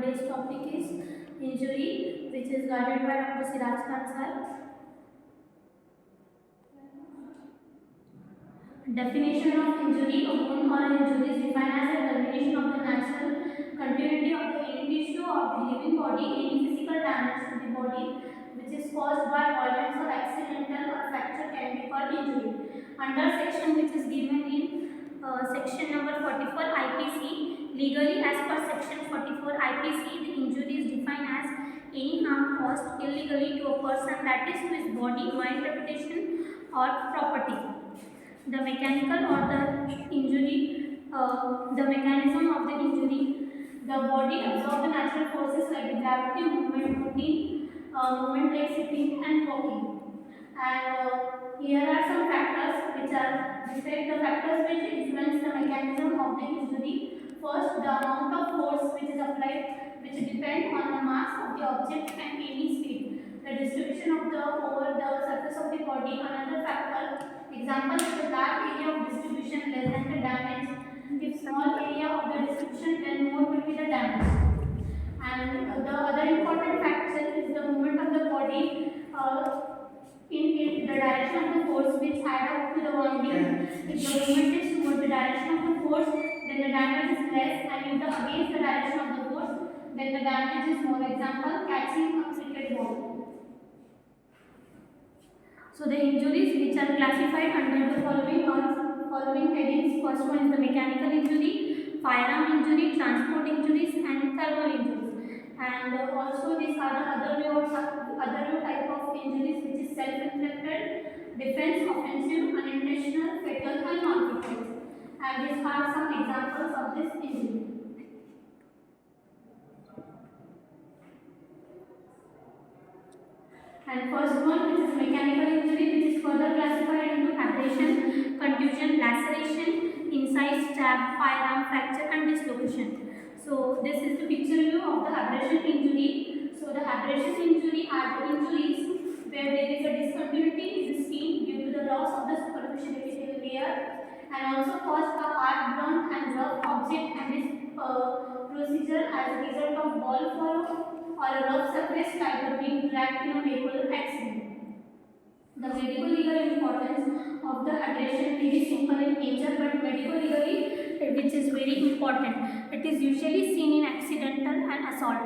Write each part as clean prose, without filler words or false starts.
today's topic is injury, which is guided by Dr. Siraj Khan sir. Definition of injury: a wound or an injury is defined as a termination of the natural continuity of the living tissue of the living body. Any physical damage to the body which is caused by violence or accidental or fracture can be called injury. Under section which is given in section number 44 IPC, legally as per section 44 IPC, the injury is defined as any harm caused illegally to a person, that is to his body, mind, reputation or property. The mechanical or the injury, the mechanism of the injury: the body absorbs the natural forces like the gravity, movement, routine, movement like sitting and walking. And here are some factors which are describe the factors which influence the mechanism of the injury. First, the amount of force which is applied, which depend on the mass of the object and any speed. The distribution of the over the surface of the body. Another factor. Example: if the large area of distribution less than the damage, if small area of the distribution then more will be the damage. And the other important factor is the movement of the body in the direction of the force which add up to the wounding. If the movement is toward the direction of the force, then the damage is less, and if the against the direction of the force, then the damage is more. Example: catching a cricket ball. So the injuries which are classified under the following headings. First one is the mechanical injury, firearm injury, transport injuries, and thermal injuries. And also these are the other type of injuries, which is self-inflicted, defense, offensive, unintentional, fatal, and non-fatal. And these are some examples of this injury. And first one, which is mechanical injury, which is further classified into abrasion, contusion, laceration, incise, stab, firearm fracture, and dislocation. So this is the picture view of the abrasion injury. So the abrasion injury are the injuries where there is a discontinuity in the skin due to the loss of the superficial epithelial layer, and also caused a hard, blunt, and rough object, and this procedure as a result of ball fall or a rough surface like being dragged in a vehicle accident. The medical legal importance of the abrasion may be simple in nature, but medical legally, which is very important, it is usually seen in accidental and assault.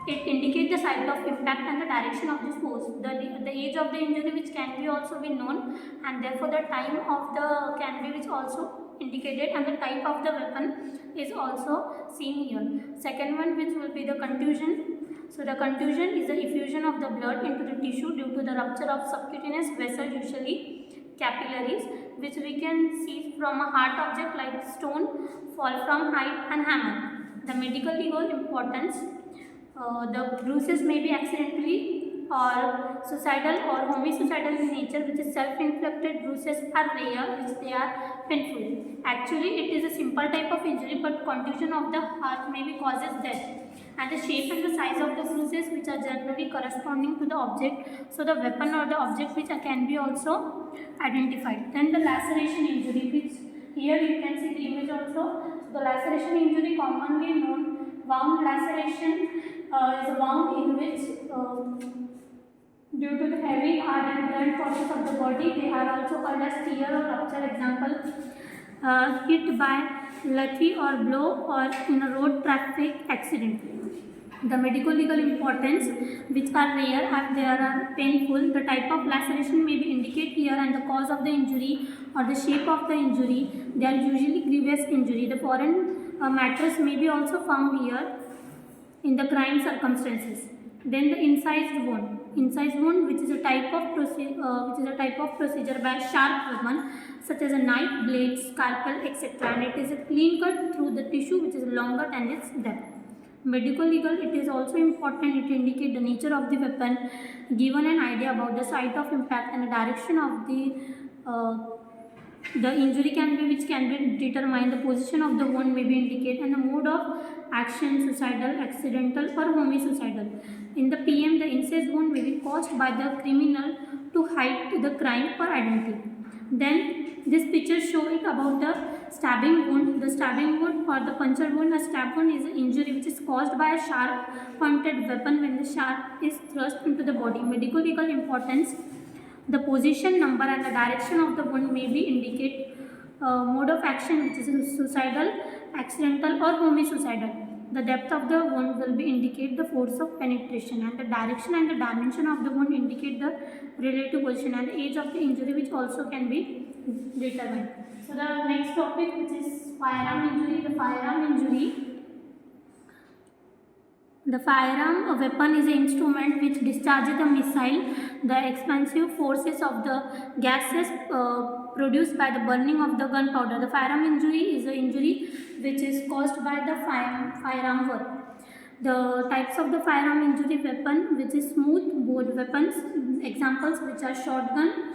It indicates the site of impact and the direction of the force. The age of the injury which can be also be known, and therefore the time of the can be which also indicated, and the type of the weapon is also seen here. Second one, which will be the contusion. So the contusion is the effusion of the blood into the tissue due to the rupture of subcutaneous vessel, usually capillaries, which we can see from a hard object like stone, fall from height, and hammer. The medical legal importance: the bruises may be accidentally or suicidal or homicidal in nature, which is self-inflicted. Bruises are rare, which they are painful. Actually, it is a simple type of injury, but contusion of the heart maybe causes death. And the shape and the size of the bruises, which are generally corresponding to the object, so the weapon or the object which can be also identified. Then the laceration injury, which here you can see the image also. So the laceration injury, commonly known wound laceration, is a wound in which due to the heavy, hard and blunt forces of the body, they are also called as tear or rupture. Example: hit by lathi or blow or in a road traffic accident. The medical legal importance, which are rare and they are painful. The type of laceration may be indicated here, and the cause of the injury or the shape of the injury. They are usually grievous injury. The foreign matters may be also found here in the crime circumstances. Then the incised wound. Incised wound, which is a type of procedure by sharp weapon such as a knife, blade, scalpel, etc. And it is a clean cut through the tissue which is longer than its depth. Medical legal, it is also important. It indicates the nature of the weapon, given an idea about the site of impact and the direction of the injury which can be determined. The position of the wound may be indicated, and the mode of action: suicidal, accidental, or homicidal. In the PM, the incised wound may be caused by the criminal to hide the crime or identity. Then this picture show it about the stabbing wound. The stabbing wound or the puncture wound, a stab wound is an injury which is caused by a sharp pointed weapon when the shaft is thrust into the body. Medical legal importance. The position, number and the direction of the wound may be indicate mode of action, which is suicidal, accidental or homicidal. The depth of the wound will be indicate the force of penetration, and the direction and the dimension of the wound indicate the relative position and the age of the injury, which also can be determined. So the next topic, which is firearm injury. The firearm injury. The firearm, a weapon, is an instrument which discharges a missile. The expansive forces of the gases produced by the burning of the gunpowder. The firearm injury is an injury which is caused by the firearm work. The types of the firearm injury weapon, which is smooth bore weapons, examples which are shotgun,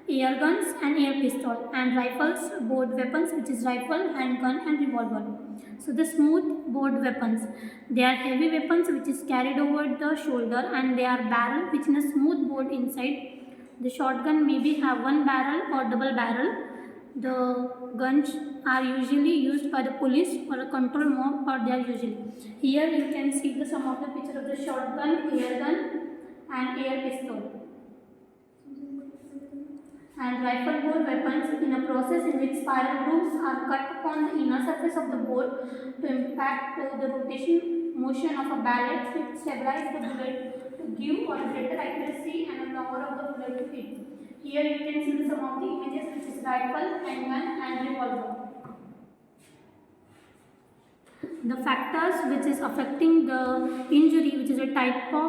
air guns and air pistol, and rifles bore weapons, which is rifle, handgun and revolver. So the smooth bore weapons, they are heavy weapons which is carried over the shoulder, and they are barrel which in a smooth bore inside. The shotgun maybe have one barrel or double barrel. The guns are usually used by the police for a control mob, or they are usually. Here you can see some of the picture of the shotgun, air gun and air pistol. And rifle bore weapons, in a process in which spiral grooves are cut upon the inner surface of the bore to impact the rotation motion of a barrel to stabilize the bullet, to give or greater accuracy and a power of the bullet to hit. Here you can see some of the images, which is rifle, handgun and revolver. The factors which is affecting the injury, which is a type of